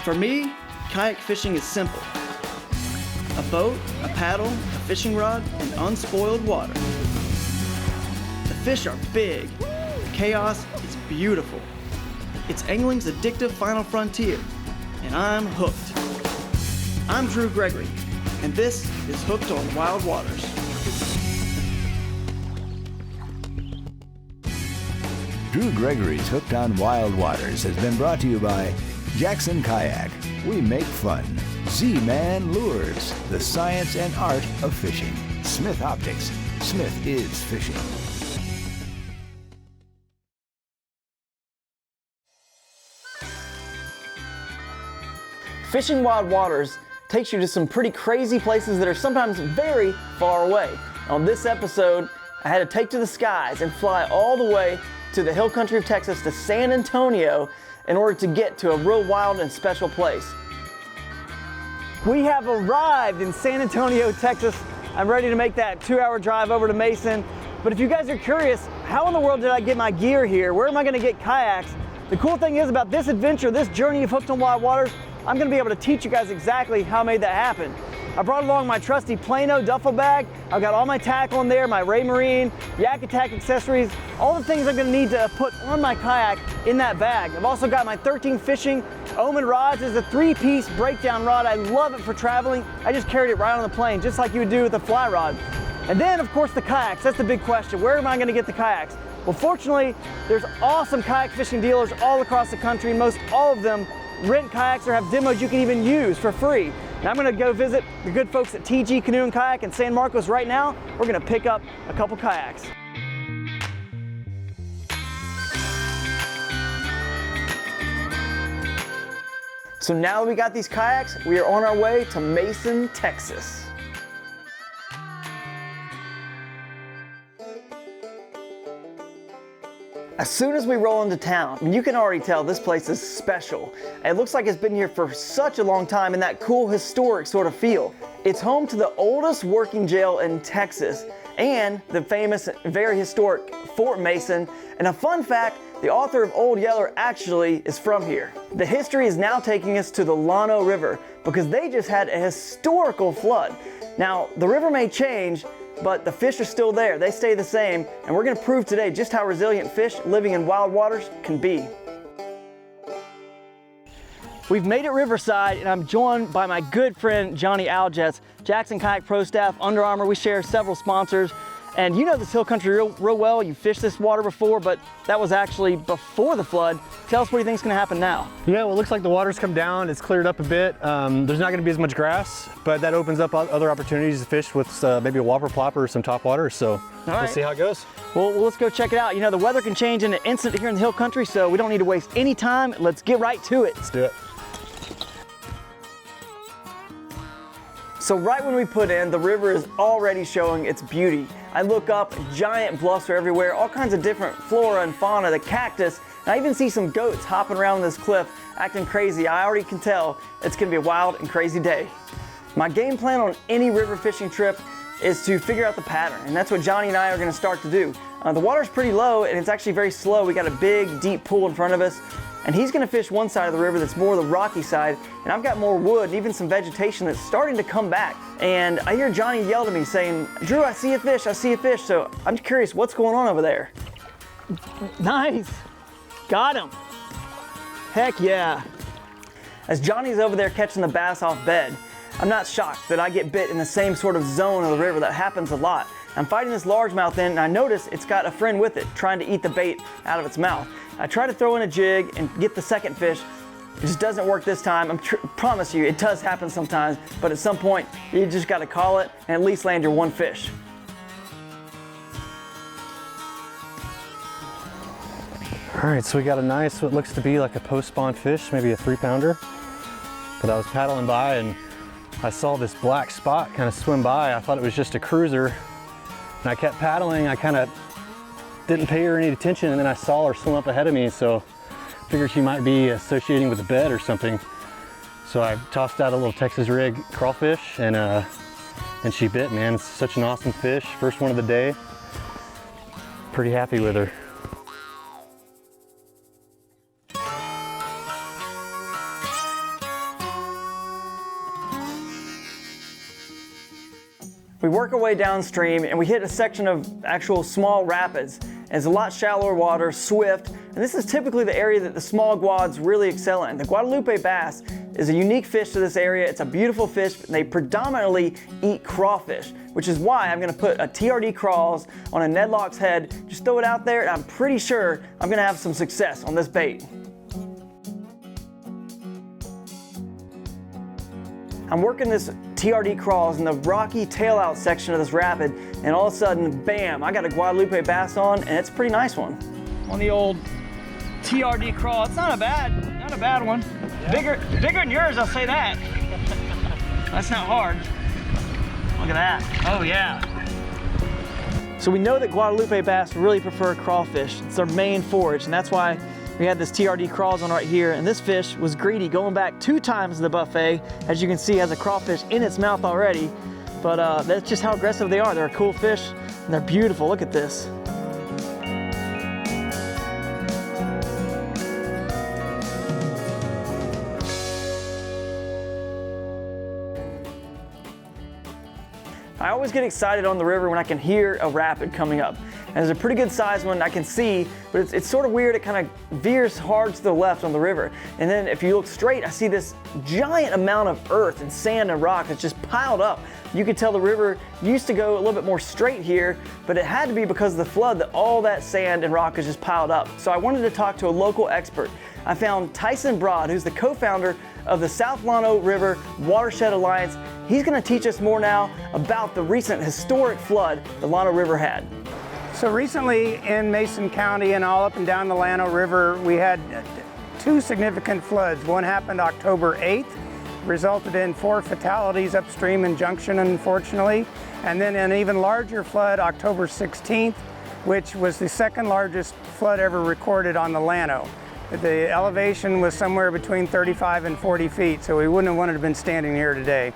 For me, kayak fishing is simple. A boat, a paddle, a fishing rod, and unspoiled water. The fish are big. The chaos is beautiful. It's angling's addictive final frontier, and I'm hooked. I'm Drew Gregory, and this is Hooked on Wild Waters. Drew Gregory's Hooked on Wild Waters has been brought to you by Jackson Kayak. We make fun. Z-Man Lures, the science and art of fishing. Smith Optics. Smith is fishing. Fishing Wild Waters takes you to some pretty crazy places that are sometimes very far away. On this episode, I had to take to the skies and fly all the way to the hill country of Texas to San Antonio in order to get to a real wild and special place. We have arrived in San Antonio, Texas. I'm ready to make that 2-hour drive over to Mason. But if you guys are curious, how in the world did I get my gear here? Where am I gonna get kayaks? The cool thing is about this adventure, this journey of Hooked on Wild Waters, I'm gonna be able to teach you guys exactly how I made that happen. I brought along my trusty Plano duffel bag. I've got all my tackle in there, my Raymarine, Yak Attack accessories, all the things I'm gonna need to put on my kayak in that bag. I've also got my 13 Fishing Omen rods. It's a 3-piece breakdown rod. I love it for traveling. I just carried it right on the plane, just like you would do with a fly rod. And then, of course, the kayaks. That's the big question. Where am I gonna get the kayaks? Well, fortunately, there's awesome kayak fishing dealers all across the country. Most all of them rent kayaks or have demos you can even use for free. And I'm gonna go visit the good folks at TG Canoe and Kayak in San Marcos right now. We're gonna pick up a couple kayaks. So now that we got these kayaks, we are on our way to Mason, Texas. As soon as we roll into town, you can already tell this place is special. It looks like it's been here for such a long time in that cool historic sort of feel. It's home to the oldest working jail in Texas and the famous, very historic Fort Mason. And a fun fact, the author of Old Yeller actually is from here. The history is now taking us to the Llano River because they just had a historical flood. Now, the river may change, but the fish are still there. They stay the same, and we're gonna prove today just how resilient fish living in wild waters can be. We've made it riverside, and I'm joined by my good friend, Johnny Aljets, Jackson Kayak Pro Staff, Under Armour. We share several sponsors, and you know this hill country real well. You fished this water before, but that was actually before the flood. Tell us what you think is gonna happen now. Yeah, well, it looks like the water's come down. It's cleared up a bit. There's not gonna be as much grass, but that opens up other opportunities to fish with maybe a whopper plopper or some top water. So we'll see how it goes. Well, let's go check it out. You know, the weather can change in an instant here in the hill country, so we don't need to waste any time. Let's get right to it. Let's do it. So right when we put in, the river is already showing its beauty. I look up, giant bluffs are everywhere, all kinds of different flora and fauna, the cactus, and I even see some goats hopping around this cliff, acting crazy. I already can tell it's gonna be a wild and crazy day. My game plan on any river fishing trip is to figure out the pattern, and that's what Johnny and I are gonna start to do. The water's pretty low, and it's actually very slow. We got a big, deep pool in front of us, and he's gonna fish one side of the river that's more the rocky side, and I've got more wood and even some vegetation that's starting to come back. And I hear Johnny yell to me saying, "Drew, I see a fish, I see a fish." So I'm curious, what's going on over there? Nice, got him. Heck yeah. As Johnny's over there catching the bass off bed, I'm not shocked that I get bit in the same sort of zone of the river. That happens a lot. I'm fighting this largemouth in, and I notice it's got a friend with it, trying to eat the bait out of its mouth. I try to throw in a jig and get the second fish. It just doesn't work this time. I promise you, it does happen sometimes, but at some point, you just gotta call it and at least land your one fish. All right, so we got a nice, what looks to be like a post-spawn fish, maybe a 3-pounder. But I was paddling by and I saw this black spot kind of swim by. I thought it was just a cruiser. And I kept paddling. I kind of didn't pay her any attention, and then I saw her swim up ahead of me, so I figured she might be associating with the bed or something. So I tossed out a little Texas rig crawfish, and she bit, man. It's such an awesome fish. First one of the day. Pretty happy with her. We work our way downstream and we hit a section of actual small rapids. And it's a lot shallower water, swift, and this is typically the area that the small guads really excel in. The Guadalupe bass is a unique fish to this area. It's a beautiful fish, and they predominantly eat crawfish, which is why I'm gonna put a TRD crawls on a Ned Lock's head, just throw it out there, and I'm pretty sure I'm gonna have some success on this bait. I'm working this TRD crawls in the rocky tail out section of this rapid, and all of a sudden, bam, I got a Guadalupe bass on, and it's a pretty nice one. On the old TRD crawl, it's not a bad one. Yeah. Bigger than yours, I'll say that. That's not hard. Look at that, oh yeah. So we know that Guadalupe bass really prefer crawfish. It's their main forage, and that's why we had this TRD crawls on right here, and this fish was greedy, going back 2 times the buffet. As you can see, has a crawfish in its mouth already, but that's just how aggressive they are. They're a cool fish, and they're beautiful. Look at this. I always get excited on the river when I can hear a rapid coming up. And there's a pretty good sized one I can see, but it's sort of weird. It kind of veers hard to the left on the river. And then if you look straight, I see this giant amount of earth and sand and rock that's just piled up. You could tell the river used to go a little bit more straight here, but it had to be because of the flood that all that sand and rock is just piled up. So I wanted to talk to a local expert. I found Tyson Broad, who's the co-founder of the South Llano River Watershed Alliance. He's going to teach us more now about the recent historic flood the Llano River had. So recently in Mason County and all up and down the Llano River, we had 2 significant floods. One happened October 8th, resulted in 4 fatalities upstream in Junction, unfortunately. And then an even larger flood October 16th, which was the 2nd largest flood ever recorded on the Llano. The elevation was somewhere between 35 and 40 feet, so we wouldn't have wanted to have been standing here today.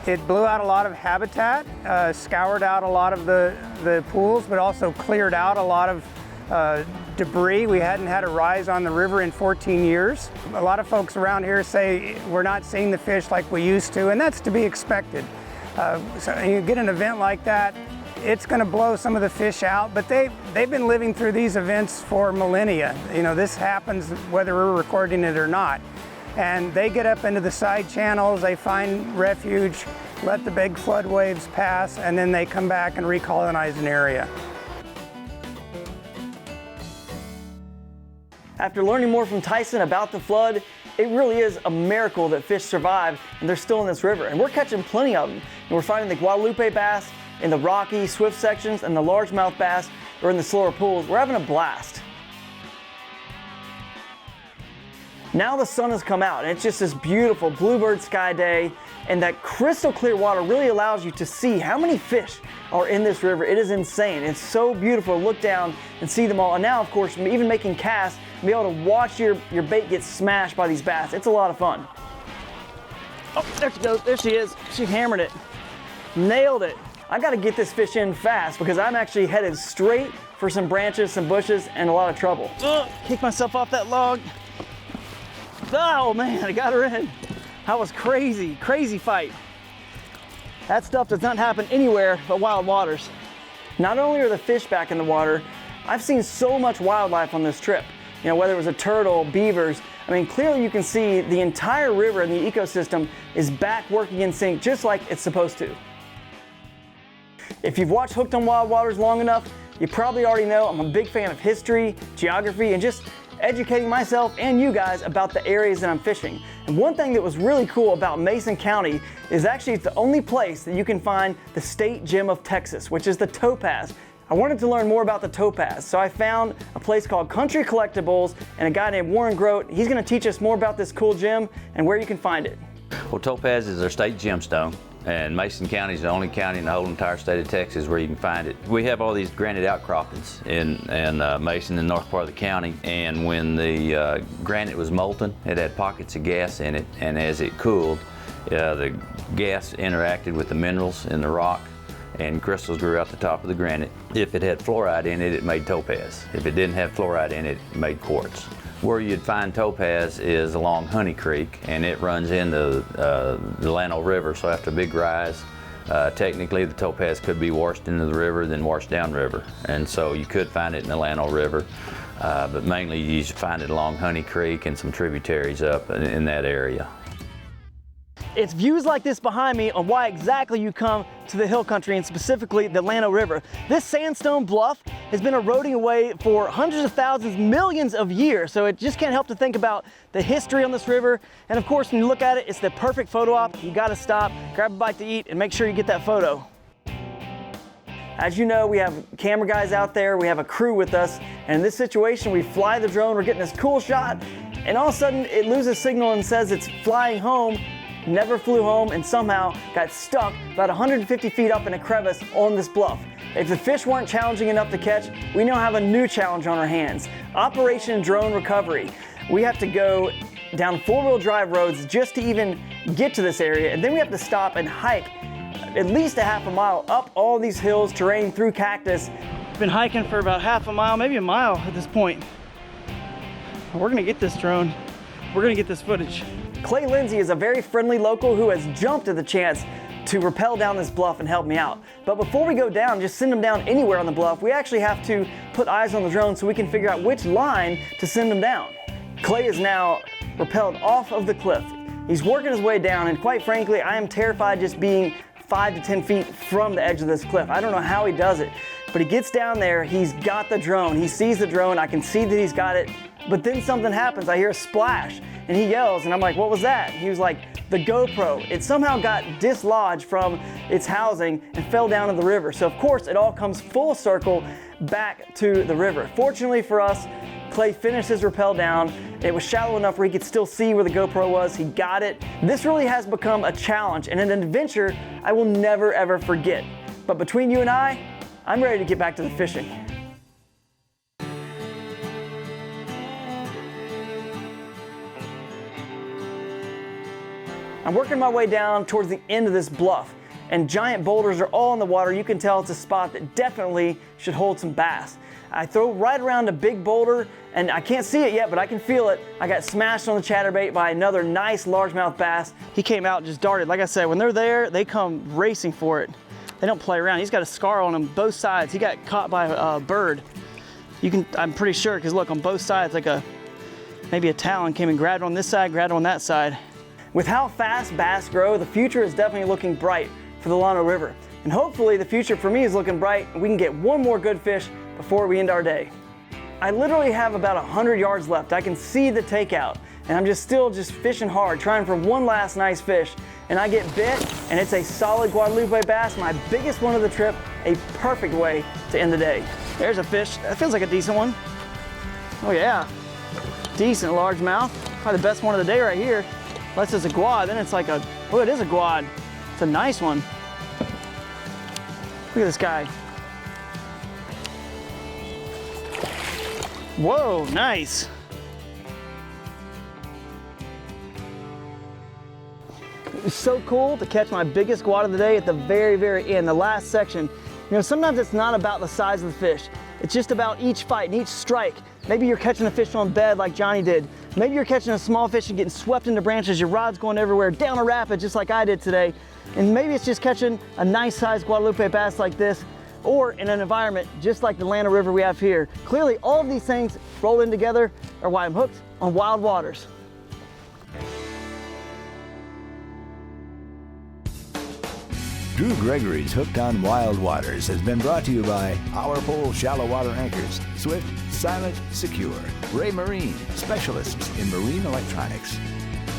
It blew out a lot of habitat, scoured out a lot of the pools, but also cleared out a lot of debris. We hadn't had a rise on the river in 14 years. A lot of folks around here say we're not seeing the fish like we used to, and that's to be expected. So you get an event like that, it's going to blow some of the fish out, but they've been living through these events for millennia. You know, this happens whether we're recording it or not. And they get up into the side channels, they find refuge, let the big flood waves pass, and then they come back and recolonize an area. After learning more from Tyson about the flood, it really is a miracle that fish survive and they're still in this river. And we're catching plenty of them. And we're finding the Guadalupe bass in the rocky, swift sections, and the largemouth bass are in the slower pools. We're having a blast. Now the sun has come out and it's just this beautiful bluebird sky day, and that crystal clear water really allows you to see how many fish are in this river. It is insane. It's so beautiful to look down and see them all. And now, of course, even making casts, be able to watch your bait get smashed by these bass. It's a lot of fun. Oh, there she goes. There she is. She hammered it. Nailed it. I got to get this fish in fast because I'm actually headed straight for some branches, some bushes, and a lot of trouble. Kick myself off that log. Oh man, I got her in. That was crazy, crazy fight. That stuff does not happen anywhere but wild waters. Not only are the fish back in the water, I've seen so much wildlife on this trip. You know, whether it was a turtle, beavers, I mean, clearly you can see the entire river and the ecosystem is back working in sync just like it's supposed to. If you've watched Hooked on Wild Waters long enough, you probably already know I'm a big fan of history, geography, and just educating myself and you guys about the areas that I'm fishing. And one thing that was really cool about Mason County is actually it's the only place that you can find the state gem of Texas, which is the topaz. I wanted to learn more about the topaz, so I found a place called Country Collectibles and a guy named Warren Grote. He's going to teach us more about this cool gem and where you can find it. Well, topaz is our state gemstone, and Mason County is the only county in the whole entire state of Texas where you can find it. We have all these granite outcroppings in Mason, in the north part of the county, and when the granite was molten, it had pockets of gas in it, and as it cooled, the gas interacted with the minerals in the rock, and crystals grew out the top of the granite. If it had fluoride in it, it made topaz. If it didn't have fluoride in it, it made quartz. Where you'd find topaz is along Honey Creek, and it runs into the Llano River, so after a big rise, Technically, the topaz could be washed into the river, then washed downriver, and so you could find it in the Llano River, but mainly you find it along Honey Creek and some tributaries up in that area. It's views like this behind me on why exactly you come to the hill country, and specifically the Llano River. This sandstone bluff has been eroding away for hundreds of thousands, millions of years, so it just can't help to think about the history on this river. And of course, when you look at it, it's the perfect photo op. You gotta stop, grab a bite to eat, and make sure you get that photo. As you know, we have camera guys out there, we have a crew with us, and in this situation, we fly the drone, we're getting this cool shot, and all of a sudden it loses signal and says it's flying home. Never flew home, and somehow got stuck about 150 feet up in a crevice on this bluff. If the fish weren't challenging enough to catch, we now have a new challenge on our hands. Operation Drone Recovery. We have to go down four-wheel drive roads just to even get to this area, and then we have to stop and hike at least a half a mile up all these hills, terrain, through cactus. Been hiking for about half a mile, maybe a mile at this point. We're gonna get this drone. We're gonna get this footage. Clay Lindsay is a very friendly local who has jumped at the chance to rappel down this bluff and help me out. But before we go down, just send them down anywhere on the bluff, we actually have to put eyes on the drone so we can figure out which line to send them down. Clay is now rappelled off of the cliff. He's working his way down, and quite frankly, I am terrified just being 5 to 10 feet from the edge of this cliff. I don't know how he does it, but he gets down there, he's got the drone, he sees the drone, I can see that he's got it, but then something happens, I hear a splash, and he yells, and I'm like, what was that? He was like, the GoPro. It somehow got dislodged from its housing and fell down in the river. So of course, it all comes full circle back to the river. Fortunately for us, Clay finished his rappel down. It was shallow enough where he could still see where the GoPro was. He got it. This really has become a challenge and an adventure I will never ever forget. But between you and I'm ready to get back to the fishing. I'm working my way down towards the end of this bluff, and giant boulders are all in the water. You can tell it's a spot that definitely should hold some bass. I throw right around a big boulder, and I can't see it yet, but I can feel it. I got smashed on the chatterbait by another nice largemouth bass. He came out and just darted. Like I said, when they're there, they come racing for it. They don't play around. He's got a scar on him both sides. He got caught by a bird. I'm pretty sure, because look, on both sides, like maybe a talon came and grabbed on this side, grabbed on that side. With how fast bass grow, the future is definitely looking bright for the Llano River. And hopefully the future for me is looking bright and we can get one more good fish before we end our day. I literally have about 100 yards left. I can see the takeout, and I'm still fishing hard, trying for one last nice fish. And I get bit, and it's a solid Guadalupe bass, my biggest one of the trip, a perfect way to end the day. There's a fish. That feels like a decent one. Oh yeah, decent largemouth. Probably the best one of the day right here. Unless it's a guad, then it's like oh, it is a guad. It's a nice one. Look at this guy. Whoa, nice. It was so cool to catch my biggest guad of the day at the very, very end, the last section. You know, sometimes it's not about the size of the fish. It's just about each fight and each strike. Maybe you're catching a fish on bed like Johnny did. Maybe you're catching a small fish and getting swept into branches, your rod's going everywhere, down a rapid just like I did today. And maybe it's just catching a nice sized Guadalupe bass like this, or in an environment just like the Llano River we have here. Clearly, all of these things roll in together are why I'm hooked on wild waters. Drew Gregory's Hooked on Wild Waters has been brought to you by Powerpole Shallow Water Anchors, Swift, Silent, Secure, Ray Marine, specialists in marine electronics,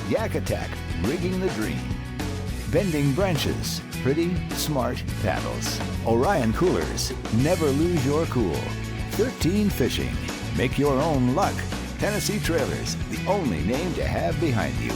Yak Attack, rigging the dream, Bending Branches, pretty, smart paddles, Orion Coolers, never lose your cool, 13 Fishing, make your own luck, Tennessee Trailers, the only name to have behind you.